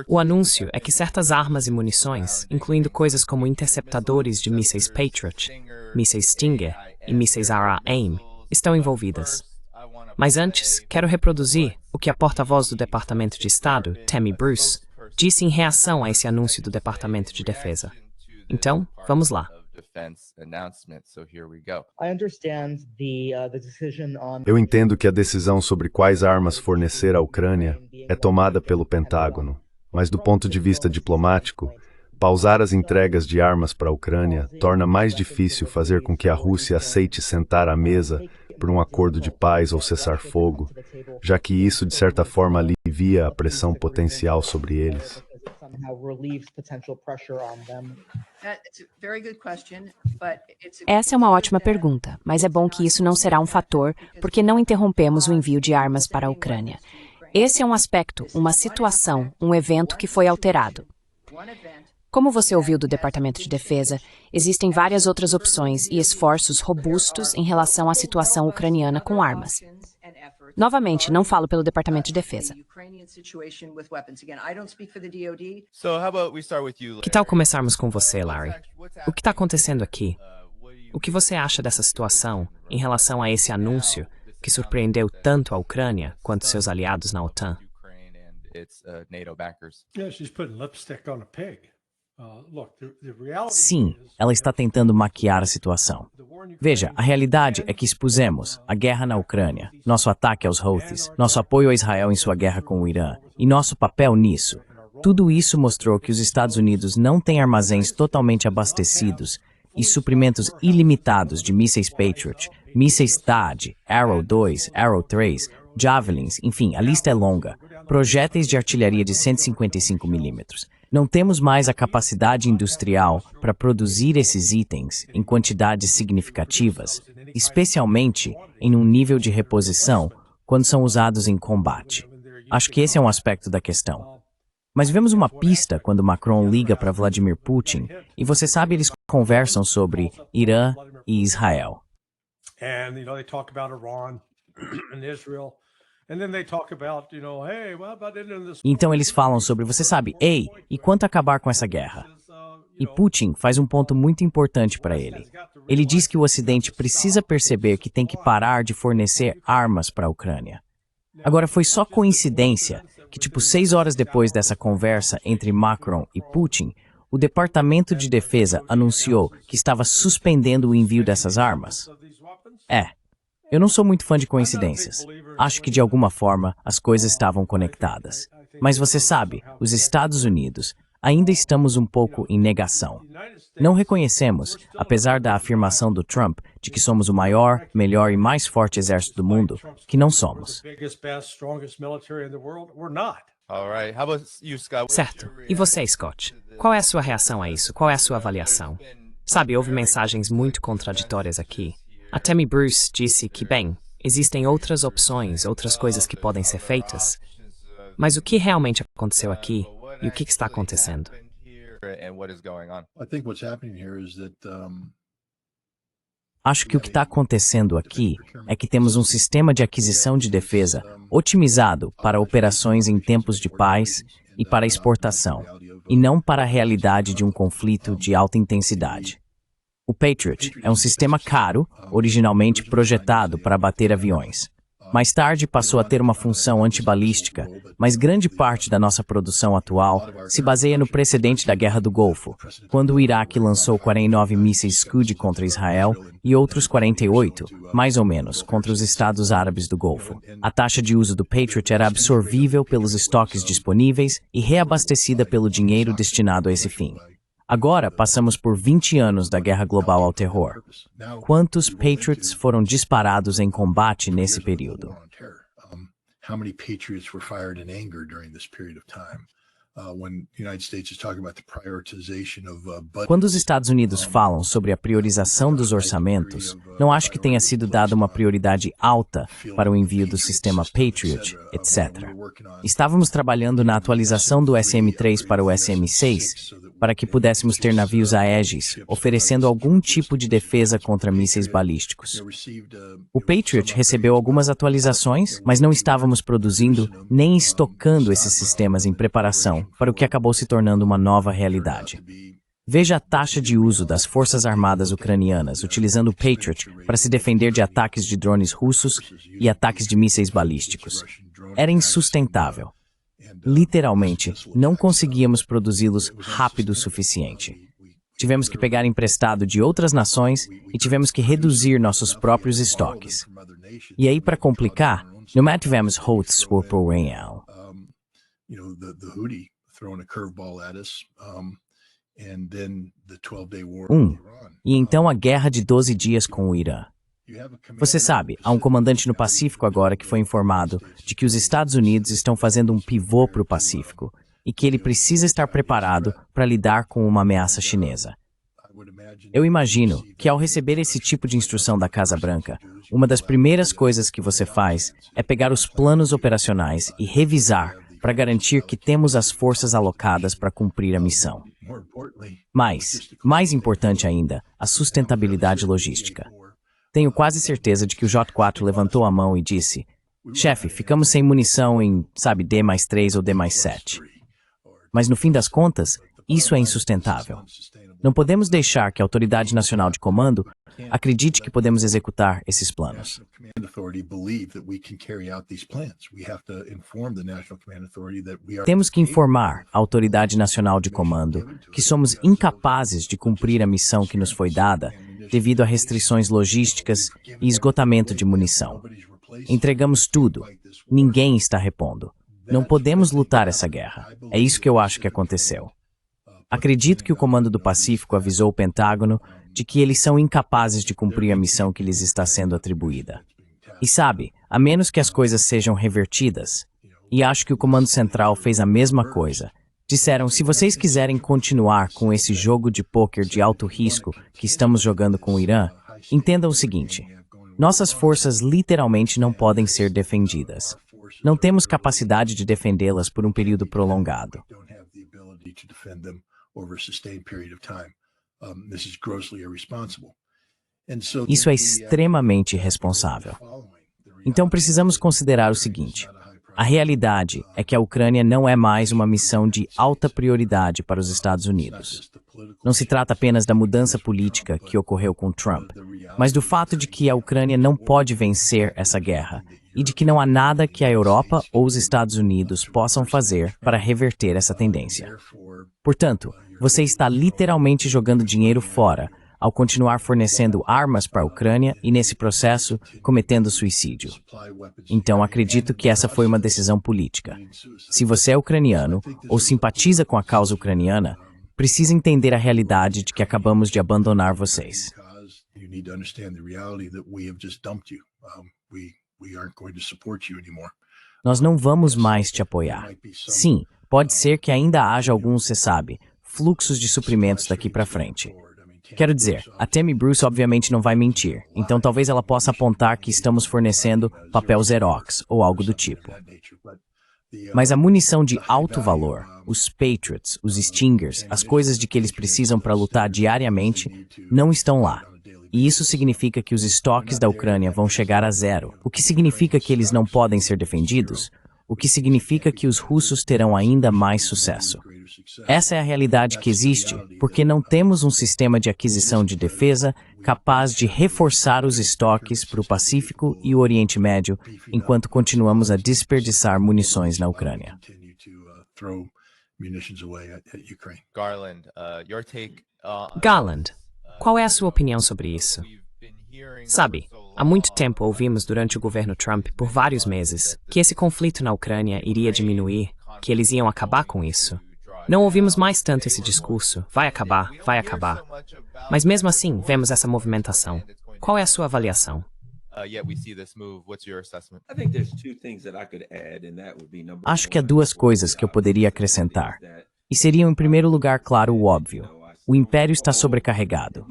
O anúncio é que certas armas e munições, incluindo coisas como interceptadores de mísseis Patriot, mísseis Stinger e mísseis AIM, estão envolvidas. Mas antes, quero reproduzir o que a porta-voz do Departamento de Estado, Tammy Bruce, disse em reação a esse anúncio do Departamento de Defesa. Então, vamos lá. Eu entendo que a decisão sobre quais armas fornecer à Ucrânia é tomada pelo Pentágono, mas do ponto de vista diplomático, pausar as entregas de armas para a Ucrânia torna mais difícil fazer com que a Rússia aceite sentar à mesa por um acordo de paz ou cessar-fogo, já que isso, de certa forma, alivia a pressão potencial sobre eles. Essa é uma ótima pergunta, mas é bom que isso não será um fator, porque não interrompemos o envio de armas para a Ucrânia. Esse é um aspecto, uma situação, um evento que foi alterado. Como você ouviu do Departamento de Defesa, existem várias outras opções e esforços robustos em relação à situação ucraniana com armas. Novamente, não falo pelo Departamento de Defesa. Que tal começarmos com você, Larry? O que está acontecendo aqui? O que você acha dessa situação em relação a esse anúncio que surpreendeu tanto a Ucrânia quanto seus aliados na OTAN? Sim, ela está tentando maquiar a situação. Veja, a realidade é que expusemos a guerra na Ucrânia, nosso ataque aos Houthis, nosso apoio a Israel em sua guerra com o Irã e nosso papel nisso. Tudo isso mostrou que os Estados Unidos não têm armazéns totalmente abastecidos e suprimentos ilimitados de mísseis Patriot, mísseis THAAD, Arrow 2, Arrow 3, Javelins, enfim, a lista é longa, projéteis de artilharia de 155 mm. Não temos mais a capacidade industrial para produzir esses itens em quantidades significativas, especialmente em um nível de reposição quando são usados em combate. Acho que esse é um aspecto da questão. Mas vemos uma pista quando Macron liga para Vladimir Putin e você sabe, eles conversam sobre Irã e Israel. Então eles falam sobre, você sabe, ei, e quanto acabar com essa guerra? E Putin faz um ponto muito importante para ele. Ele diz que o Ocidente precisa perceber que tem que parar de fornecer armas para a Ucrânia. Agora, foi só coincidência que, 6 horas depois dessa conversa entre Macron e Putin, o Departamento de Defesa anunciou que estava suspendendo o envio dessas armas? Eu não sou muito fã de coincidências. Acho que, de alguma forma, as coisas estavam conectadas. Mas você sabe, os Estados Unidos, ainda estamos um pouco em negação. Não reconhecemos, apesar da afirmação do Trump de que somos o maior, melhor e mais forte exército do mundo, que não somos. Certo. E você, Scott? Qual é a sua reação a isso? Qual é a sua avaliação? Sabe, houve mensagens muito contraditórias aqui. A Tammy Bruce disse que, bem, existem outras opções, outras coisas que podem ser feitas. Mas o que realmente aconteceu aqui e o que está acontecendo? Acho que o que está acontecendo aqui é que temos um sistema de aquisição de defesa otimizado para operações em tempos de paz e para exportação, e não para a realidade de um conflito de alta intensidade. O Patriot é um sistema caro, originalmente projetado para abater aviões. Mais tarde passou a ter uma função antibalística, mas grande parte da nossa produção atual se baseia no precedente da Guerra do Golfo, quando o Iraque lançou 49 mísseis Scud contra Israel e outros 48, mais ou menos, contra os Estados Árabes do Golfo. A taxa de uso do Patriot era absorvível pelos estoques disponíveis e reabastecida pelo dinheiro destinado a esse fim. Agora passamos por 20 anos da guerra global ao terror. Quantos Patriots foram disparados em combate nesse período? Quando os Estados Unidos falam sobre a priorização dos orçamentos, não acho que tenha sido dada uma prioridade alta para o envio do sistema Patriot, etc. Estávamos trabalhando na atualização do SM-3 para o SM-6, para que pudéssemos ter navios Aegis, oferecendo algum tipo de defesa contra mísseis balísticos. O Patriot recebeu algumas atualizações, mas não estávamos produzindo nem estocando esses sistemas em preparação para o que acabou se tornando uma nova realidade. Veja a taxa de uso das Forças Armadas ucranianas utilizando o Patriot para se defender de ataques de drones russos e ataques de mísseis balísticos. Era insustentável. Literalmente, não conseguíamos produzi-los rápido o suficiente. Tivemos que pegar emprestado de outras nações e tivemos que reduzir nossos próprios estoques. E aí, para complicar, não mantivemos Hotes por Real. E então a guerra de 12 dias com o Irã. Você sabe, há um comandante no Pacífico agora que foi informado de que os Estados Unidos estão fazendo um pivô para o Pacífico e que ele precisa estar preparado para lidar com uma ameaça chinesa. Eu imagino que ao receber esse tipo de instrução da Casa Branca, uma das primeiras coisas que você faz é pegar os planos operacionais e revisar para garantir que temos as forças alocadas para cumprir a missão. Mas, mais importante ainda, a sustentabilidade logística. Tenho quase certeza de que o J4 levantou a mão e disse: chefe, ficamos sem munição em, D+3 ou D+7. Mas no fim das contas, isso é insustentável. Não podemos deixar que a Autoridade Nacional de Comando acredite que podemos executar esses planos. Temos que informar a Autoridade Nacional de Comando que somos incapazes de cumprir a missão que nos foi dada devido a restrições logísticas e esgotamento de munição. Entregamos tudo. Ninguém está repondo. Não podemos lutar essa guerra. É isso que eu acho que aconteceu. Acredito que o Comando do Pacífico avisou o Pentágono de que eles são incapazes de cumprir a missão que lhes está sendo atribuída. E sabe, a menos que as coisas sejam revertidas, e acho que o Comando Central fez a mesma coisa, disseram, se vocês quiserem continuar com esse jogo de pôquer de alto risco que estamos jogando com o Irã, entendam o seguinte, nossas forças literalmente não podem ser defendidas. Não temos capacidade de defendê-las por um período prolongado. Isso é extremamente irresponsável. Então precisamos considerar o seguinte. A realidade é que a Ucrânia não é mais uma missão de alta prioridade para os Estados Unidos. Não se trata apenas da mudança política que ocorreu com Trump, mas do fato de que a Ucrânia não pode vencer essa guerra e de que não há nada que a Europa ou os Estados Unidos possam fazer para reverter essa tendência. Portanto, você está literalmente jogando dinheiro fora ao continuar fornecendo armas para a Ucrânia e, nesse processo, cometendo suicídio. Então, acredito que essa foi uma decisão política. Se você é ucraniano ou simpatiza com a causa ucraniana, precisa entender a realidade de que acabamos de abandonar vocês. Nós não vamos mais te apoiar. Sim, pode ser que ainda haja alguns, você sabe, fluxos de suprimentos daqui para frente. Quero dizer, a Tammy Bruce obviamente não vai mentir, então talvez ela possa apontar que estamos fornecendo papel Xerox ou algo do tipo. Mas a munição de alto valor, os Patriots, os Stingers, as coisas de que eles precisam para lutar diariamente, não estão lá. E isso significa que os estoques da Ucrânia vão chegar a zero, o que significa que eles não podem ser defendidos, o que significa que os russos terão ainda mais sucesso. Essa é a realidade que existe, porque não temos um sistema de aquisição de defesa capaz de reforçar os estoques para o Pacífico e o Oriente Médio, enquanto continuamos a desperdiçar munições na Ucrânia. Garland, qual é a sua opinião sobre isso? Sabe, há muito tempo ouvimos durante o governo Trump, por vários meses, que esse conflito na Ucrânia iria diminuir, que eles iam acabar com isso. Não ouvimos mais tanto esse discurso, vai acabar, vai acabar. Mas mesmo assim, vemos essa movimentação. Qual é a sua avaliação? Acho que há duas coisas que eu poderia acrescentar. E seriam, em primeiro lugar, claro, o óbvio. O Império está sobrecarregado.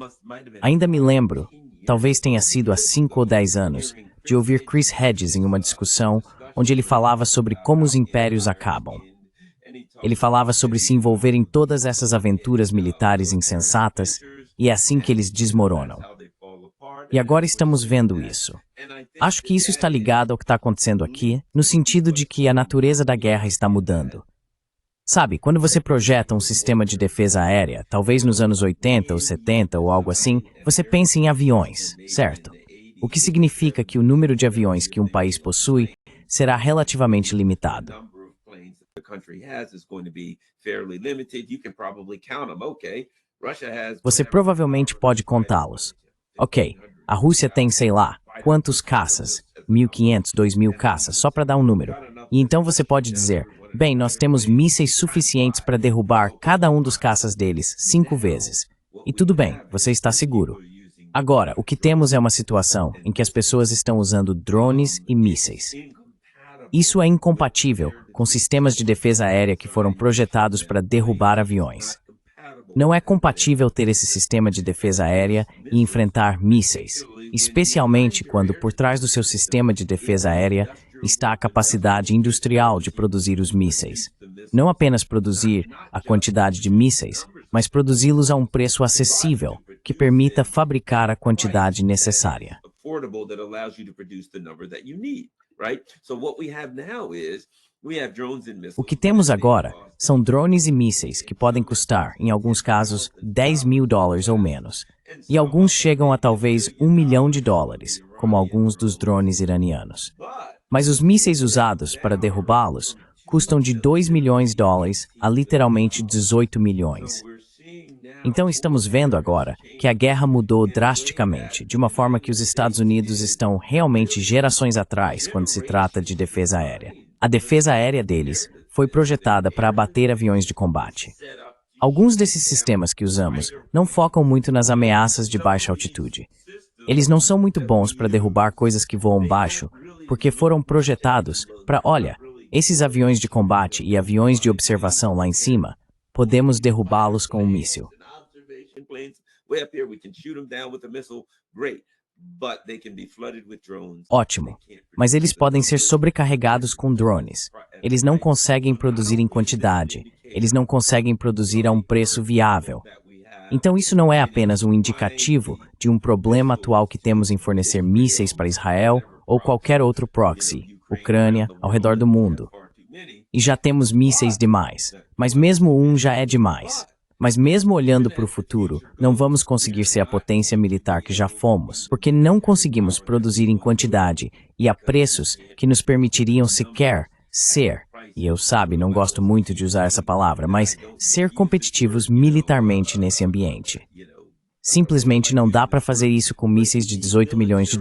Ainda me lembro, talvez tenha sido há 5 ou 10 anos, de ouvir Chris Hedges em uma discussão onde ele falava sobre como os impérios acabam. Ele falava sobre se envolver em todas essas aventuras militares insensatas, e é assim que eles desmoronam. E agora estamos vendo isso. Acho que isso está ligado ao que está acontecendo aqui, no sentido de que a natureza da guerra está mudando. Sabe, quando você projeta um sistema de defesa aérea, talvez nos anos 80 ou 70 ou algo assim, você pensa em aviões, certo? O que significa que o número de aviões que um país possui será relativamente limitado. Você provavelmente pode contá-los. Ok, a Rússia tem, sei lá, quantos caças? 1.500, 2.000 caças, só para dar um número. E então você pode dizer, bem, nós temos mísseis suficientes para derrubar cada um dos caças deles 5 vezes. E tudo bem, você está seguro. Agora, o que temos é uma situação em que as pessoas estão usando drones e mísseis. Isso é incompatível com sistemas de defesa aérea que foram projetados para derrubar aviões. Não é compatível ter esse sistema de defesa aérea e enfrentar mísseis, especialmente quando por trás do seu sistema de defesa aérea está a capacidade industrial de produzir os mísseis. Não apenas produzir a quantidade de mísseis, mas produzi-los a um preço acessível, que permita fabricar a quantidade necessária. O que temos agora são drones e mísseis que podem custar, em alguns casos, $10.000 ou menos. E alguns chegam a talvez $1 milhão, como alguns dos drones iranianos. Mas os mísseis usados para derrubá-los custam de $2 milhões a literalmente 18 milhões. Então estamos vendo agora que a guerra mudou drasticamente, de uma forma que os Estados Unidos estão realmente gerações atrás quando se trata de defesa aérea. A defesa aérea deles foi projetada para abater aviões de combate. Alguns desses sistemas que usamos não focam muito nas ameaças de baixa altitude. Eles não são muito bons para derrubar coisas que voam baixo, porque foram projetados para, olha, esses aviões de combate e aviões de observação lá em cima, podemos derrubá-los com um míssil. Ótimo, mas eles podem ser sobrecarregados com drones. Eles não conseguem produzir em quantidade, eles não conseguem produzir a um preço viável. Então isso não é apenas um indicativo de um problema atual que temos em fornecer mísseis para Israel ou qualquer outro proxy, Ucrânia, ao redor do mundo. E já temos mísseis demais, mas mesmo um já é demais. Mas mesmo olhando para o futuro, não vamos conseguir ser a potência militar que já fomos, porque não conseguimos produzir em quantidade e a preços que nos permitiriam sequer ser, e eu não gosto muito de usar essa palavra, mas ser competitivos militarmente nesse ambiente. Simplesmente não dá para fazer isso com mísseis de $18 milhões.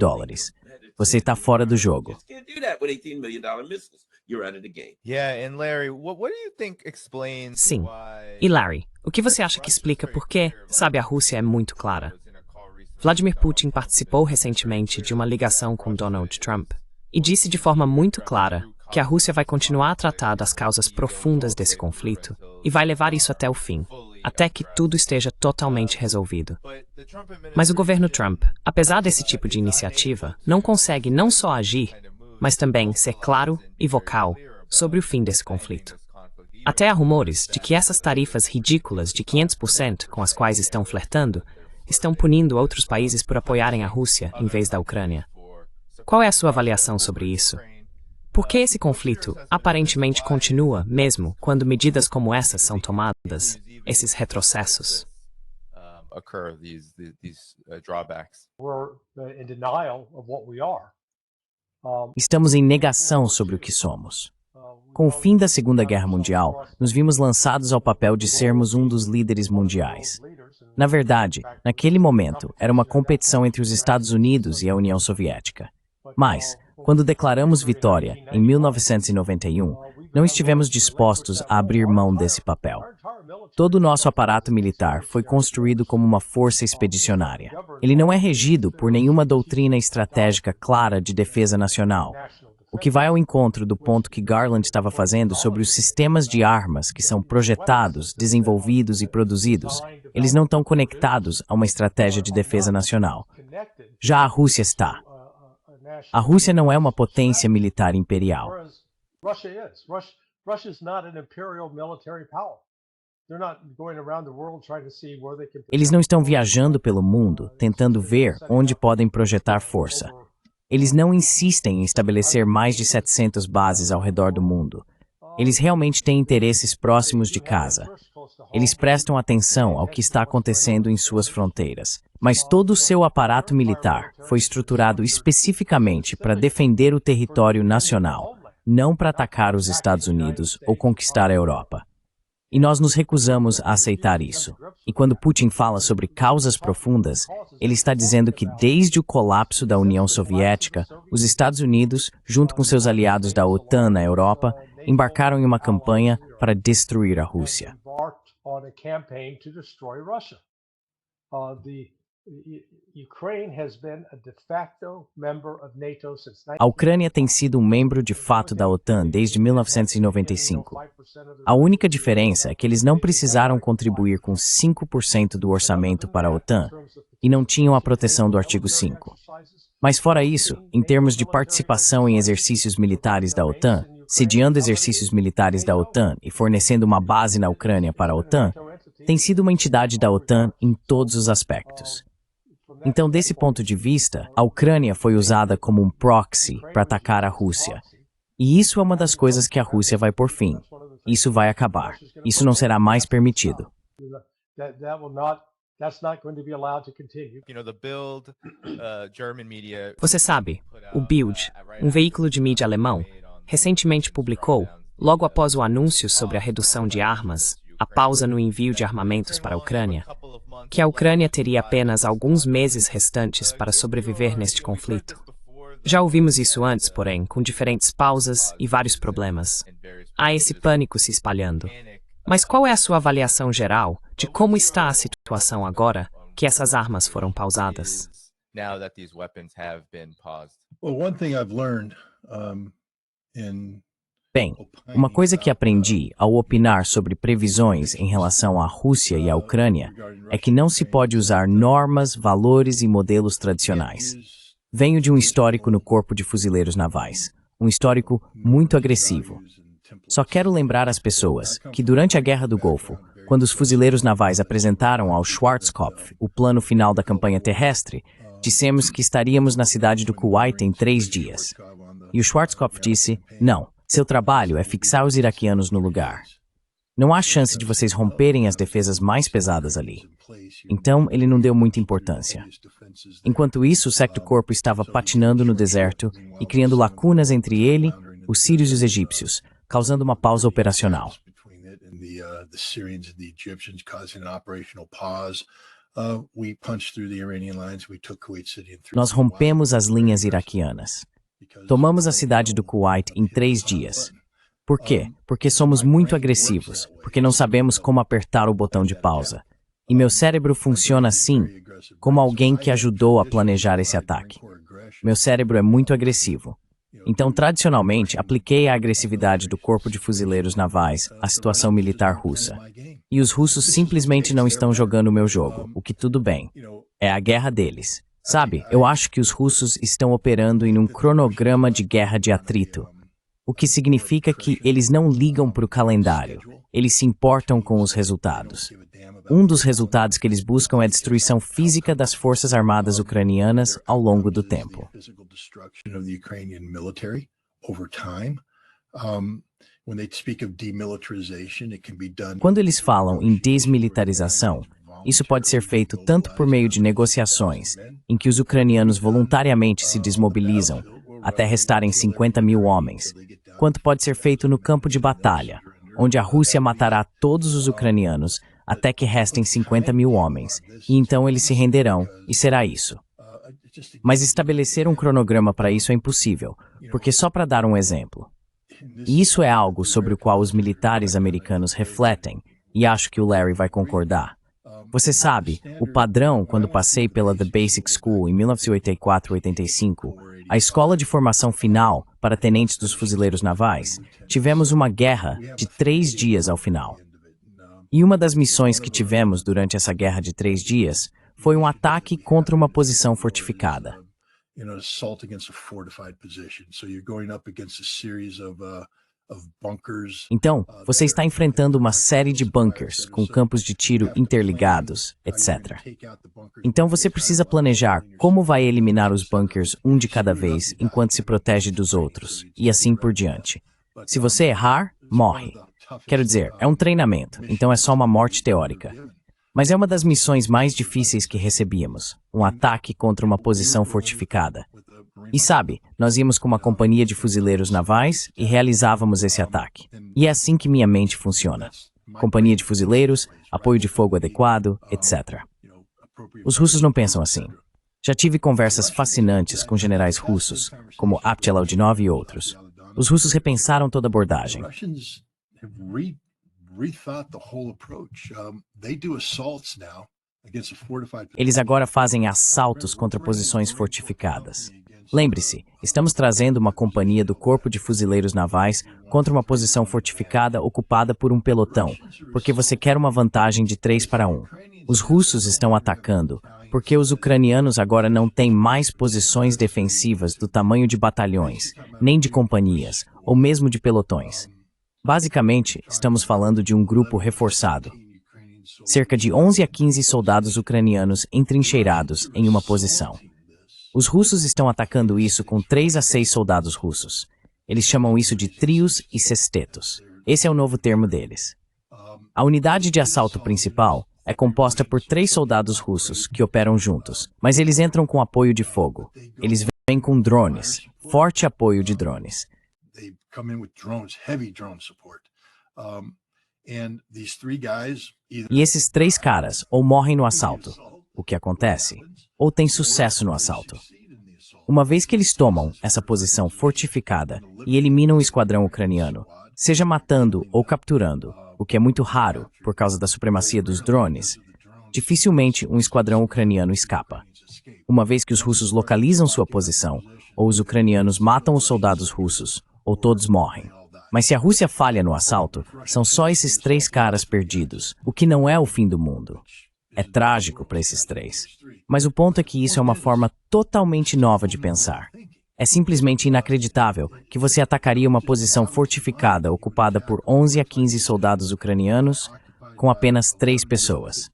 Você está fora do jogo. Sim. E Larry, o que você acha que explica por que, a Rússia é muito clara? Vladimir Putin participou recentemente de uma ligação com Donald Trump e disse de forma muito clara que a Rússia vai continuar a tratar das causas profundas desse conflito e vai levar isso até o fim, até que tudo esteja totalmente resolvido. Mas o governo Trump, apesar desse tipo de iniciativa, não consegue não só agir, mas também ser claro e vocal sobre o fim desse conflito. Até há rumores de que essas tarifas ridículas de 500% com as quais estão flertando, estão punindo outros países por apoiarem a Rússia em vez da Ucrânia. Qual é a sua avaliação sobre isso? Por que esse conflito aparentemente continua mesmo quando medidas como essas são tomadas, esses retrocessos? Estamos em negação sobre o que somos. Com o fim da Segunda Guerra Mundial, nos vimos lançados ao papel de sermos um dos líderes mundiais. Na verdade, naquele momento, era uma competição entre os Estados Unidos e a União Soviética. Mas, quando declaramos vitória, em 1991, não estivemos dispostos a abrir mão desse papel. Todo o nosso aparato militar foi construído como uma força expedicionária. Ele não é regido por nenhuma doutrina estratégica clara de defesa nacional, o que vai ao encontro do ponto que Garland estava fazendo sobre os sistemas de armas que são projetados, desenvolvidos e produzidos. Eles não estão conectados a uma estratégia de defesa nacional. Já a Rússia está. A Rússia não é uma potência militar imperial. Eles não estão viajando pelo mundo, tentando ver onde podem projetar força. Eles não insistem em estabelecer mais de 700 bases ao redor do mundo. Eles realmente têm interesses próximos de casa. Eles prestam atenção ao que está acontecendo em suas fronteiras. Mas todo o seu aparato militar foi estruturado especificamente para defender o território nacional, não para atacar os Estados Unidos ou conquistar a Europa. E nós nos recusamos a aceitar isso. E quando Putin fala sobre causas profundas, ele está dizendo que desde o colapso da União Soviética, os Estados Unidos, junto com seus aliados da OTAN na Europa, embarcaram em uma campanha para destruir a Rússia. A Ucrânia tem sido um membro de fato da OTAN desde 1995. A única diferença é que eles não precisaram contribuir com 5% do orçamento para a OTAN e não tinham a proteção do artigo 5. Mas fora isso, em termos de participação em exercícios militares da OTAN, sediando exercícios militares da OTAN e fornecendo uma base na Ucrânia para a OTAN, tem sido uma entidade da OTAN em todos os aspectos. Então, desse ponto de vista, a Ucrânia foi usada como um proxy para atacar a Rússia. E isso é uma das coisas que a Rússia vai pôr fim. Isso vai acabar. Isso não será mais permitido. Você sabe, o Bild, um veículo de mídia alemão, recentemente publicou, logo após o anúncio sobre a redução de armas, a pausa no envio de armamentos para a Ucrânia, que a Ucrânia teria apenas alguns meses restantes para sobreviver neste conflito. Já ouvimos isso antes, porém, com diferentes pausas e vários problemas. Há esse pânico se espalhando. Mas qual é a sua avaliação geral de como está a situação agora que essas armas foram pausadas? Bem, uma coisa que aprendi ao opinar sobre previsões em relação à Rússia e à Ucrânia é que não se pode usar normas, valores e modelos tradicionais. Venho de um histórico no Corpo de Fuzileiros Navais, um histórico muito agressivo. Só quero lembrar às pessoas que durante a Guerra do Golfo, quando os fuzileiros navais apresentaram ao Schwarzkopf o plano final da campanha terrestre, dissemos que estaríamos na cidade do Kuwait em 3 dias. E o Schwarzkopf disse, não. Seu trabalho é fixar os iraquianos no lugar. Não há chance de vocês romperem as defesas mais pesadas ali. Então, ele não deu muita importância. Enquanto isso, o Secto Corpo estava patinando no deserto e criando lacunas entre ele, os sírios e os egípcios, causando uma pausa operacional. Nós rompemos as linhas iraquianas. Tomamos a cidade do Kuwait em 3 dias. Por quê? Porque somos muito agressivos, porque não sabemos como apertar o botão de pausa. E meu cérebro funciona assim, como alguém que ajudou a planejar esse ataque. Meu cérebro é muito agressivo. Então, tradicionalmente, apliquei a agressividade do Corpo de Fuzileiros Navais à situação militar russa. E os russos simplesmente não estão jogando o meu jogo, o que tudo bem. É a guerra deles. Sabe, eu acho que os russos estão operando em um cronograma de guerra de atrito, o que significa que eles não ligam para o calendário, eles se importam com os resultados. Um dos resultados que eles buscam é a destruição física das forças armadas ucranianas ao longo do tempo. Quando eles falam em desmilitarização, isso pode ser feito tanto por meio de negociações, em que os ucranianos voluntariamente se desmobilizam, até restarem 50 mil homens, quanto pode ser feito no campo de batalha, onde a Rússia matará todos os ucranianos até que restem 50 mil homens, e então eles se renderão, e será isso. Mas estabelecer um cronograma para isso é impossível, porque só para dar um exemplo. E isso é algo sobre o qual os militares americanos refletem, e acho que o Larry vai concordar. Você sabe, o padrão, quando passei pela The Basic School em 1984-85, a escola de formação final para tenentes dos fuzileiros navais, tivemos uma guerra de 3 dias ao final. E uma das missões que tivemos durante essa guerra de 3 dias foi um ataque contra uma posição fortificada. Então, você está enfrentando uma série de bunkers, com campos de tiro interligados, etc. Então você precisa planejar como vai eliminar os bunkers um de cada vez enquanto se protege dos outros, e assim por diante. Se você errar, morre. Quero dizer, é um treinamento, então é só uma morte teórica. Mas é uma das missões mais difíceis que recebíamos, um ataque contra uma posição fortificada. E sabe, nós íamos com uma companhia de fuzileiros navais e realizávamos esse ataque. E é assim que minha mente funciona. Companhia de fuzileiros, apoio de fogo adequado, etc. Os russos não pensam assim. Já tive conversas fascinantes com generais russos, como Abdelaudinov e outros. Os russos repensaram toda a abordagem. Eles agora fazem assaltos contra posições fortificadas. Lembre-se, estamos trazendo uma companhia do Corpo de Fuzileiros Navais contra uma posição fortificada ocupada por um pelotão, porque você quer uma vantagem de 3-1. Os russos estão atacando, porque os ucranianos agora não têm mais posições defensivas do tamanho de batalhões, nem de companhias, ou mesmo de pelotões. Basicamente, estamos falando de um grupo reforçado. Cerca de 11 a 15 soldados ucranianos entrincheirados em uma posição. Os russos estão atacando isso com 3 a 6 soldados russos. Eles chamam isso de trios e sextetos. Esse é o novo termo deles. A unidade de assalto principal é composta por 3 soldados russos que operam juntos, mas eles entram com apoio de fogo. Eles vêm com drones, forte apoio de drones. E esses 3 caras ou morrem no assalto, o que acontece, ou têm sucesso no assalto. Uma vez que eles tomam essa posição fortificada e eliminam o esquadrão ucraniano, seja matando ou capturando, o que é muito raro por causa da supremacia dos drones, dificilmente um esquadrão ucraniano escapa. Uma vez que os russos localizam sua posição, ou os ucranianos matam os soldados russos, ou todos morrem. Mas se a Rússia falha no assalto, são só esses 3 caras perdidos, o que não é o fim do mundo. É trágico para esses 3. Mas o ponto é que isso é uma forma totalmente nova de pensar. É simplesmente inacreditável que você atacaria uma posição fortificada ocupada por 11 a 15 soldados ucranianos com apenas 3 pessoas.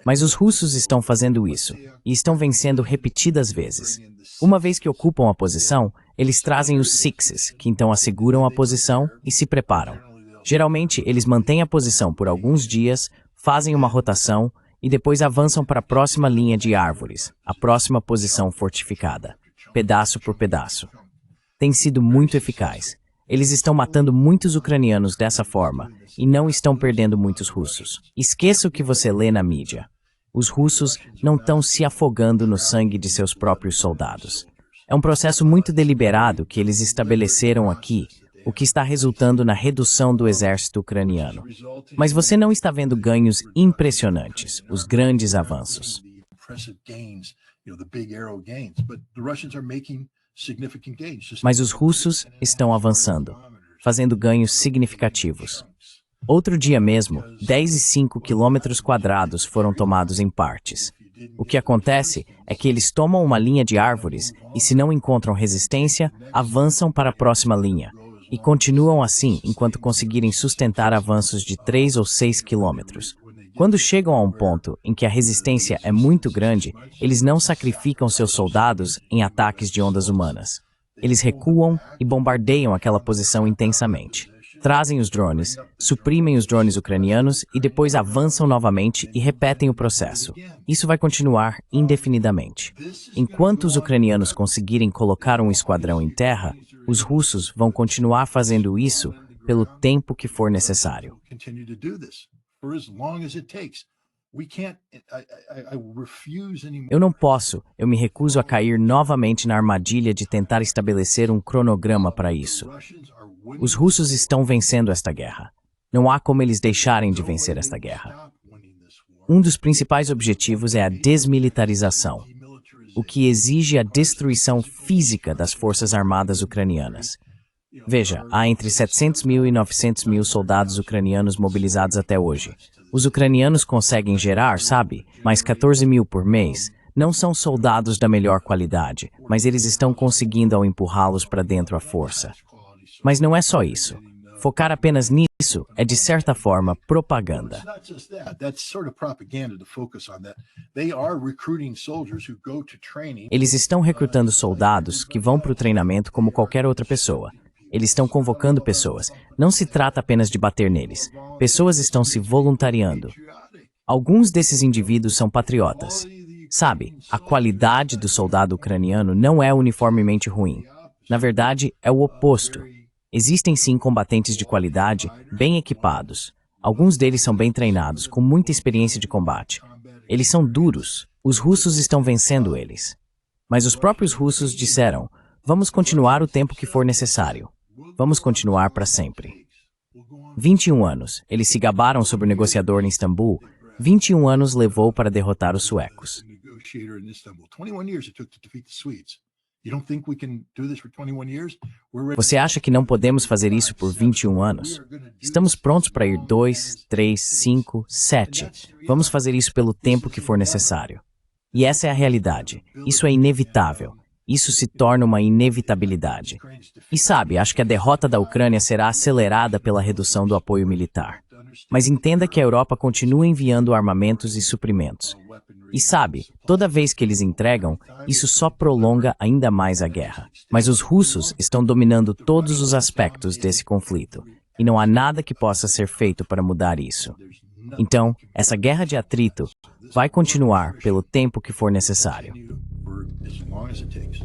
Mas os russos estão fazendo isso, e estão vencendo repetidas vezes. Uma vez que ocupam a posição, eles trazem os sixes, que então asseguram a posição e se preparam. Geralmente, eles mantêm a posição por alguns dias, fazem uma rotação e depois avançam para a próxima linha de árvores, a próxima posição fortificada, pedaço por pedaço. Tem sido muito eficaz. Eles estão matando muitos ucranianos dessa forma e não estão perdendo muitos russos. Esqueça o que você lê na mídia. Os russos não estão se afogando no sangue de seus próprios soldados. É um processo muito deliberado que eles estabeleceram aqui, o que está resultando na redução do exército ucraniano. Mas você não está vendo ganhos impressionantes, os grandes avanços. Mas os russos estão avançando, fazendo ganhos significativos. Outro dia mesmo, 10,5 km² foram tomados em partes. O que acontece é que eles tomam uma linha de árvores e, se não encontram resistência, avançam para a próxima linha. E continuam assim enquanto conseguirem sustentar avanços de 3 ou 6 quilômetros. Quando chegam a um ponto em que a resistência é muito grande, eles não sacrificam seus soldados em ataques de ondas humanas. Eles recuam e bombardeiam aquela posição intensamente. Trazem os drones, suprimem os drones ucranianos e depois avançam novamente e repetem o processo. Isso vai continuar indefinidamente. Enquanto os ucranianos conseguirem colocar um esquadrão em terra, os russos vão continuar fazendo isso pelo tempo que for necessário. Eu me recuso a cair novamente na armadilha de tentar estabelecer um cronograma para isso. Os russos estão vencendo esta guerra. Não há como eles deixarem de vencer esta guerra. Um dos principais objetivos é a desmilitarização, o que exige a destruição física das forças armadas ucranianas. Veja, há entre 700 mil e 900 mil soldados ucranianos mobilizados até hoje. Os ucranianos conseguem gerar, sabe, mais 14 mil por mês, Não são soldados da melhor qualidade, mas eles estão conseguindo ao empurrá-los para dentro à força. Mas não é só isso. Focar apenas nisso é, de certa forma, propaganda. Eles estão recrutando soldados que vão para o treinamento como qualquer outra pessoa. Eles estão convocando pessoas. Não se trata apenas de bater neles. Pessoas estão se voluntariando. Alguns desses indivíduos são patriotas. Sabe, a qualidade do soldado ucraniano não é uniformemente ruim. Na verdade, é o oposto. Existem sim combatentes de qualidade, bem equipados. Alguns deles são bem treinados, com muita experiência de combate. Eles são duros. Os russos estão vencendo eles. Mas os próprios russos disseram: vamos continuar o tempo que for necessário. Vamos continuar para sempre. 21 anos. Eles se gabaram sobre o negociador em Istambul. 21 anos levou para derrotar os suecos. Você acha que não podemos fazer isso por 21 anos? Estamos prontos para ir 2, 3, 5, 7. Vamos fazer isso pelo tempo que for necessário. E essa é a realidade. Isso é inevitável. Isso se torna uma inevitabilidade. E sabe, acho que a derrota da Ucrânia será acelerada pela redução do apoio militar. Mas entenda que a Europa continua enviando armamentos e suprimentos. E sabe, toda vez que eles entregam, isso só prolonga ainda mais a guerra. Mas os russos estão dominando todos os aspectos desse conflito, e não há nada que possa ser feito para mudar isso. Então, essa guerra de atrito vai continuar pelo tempo que for necessário. As long as it takes.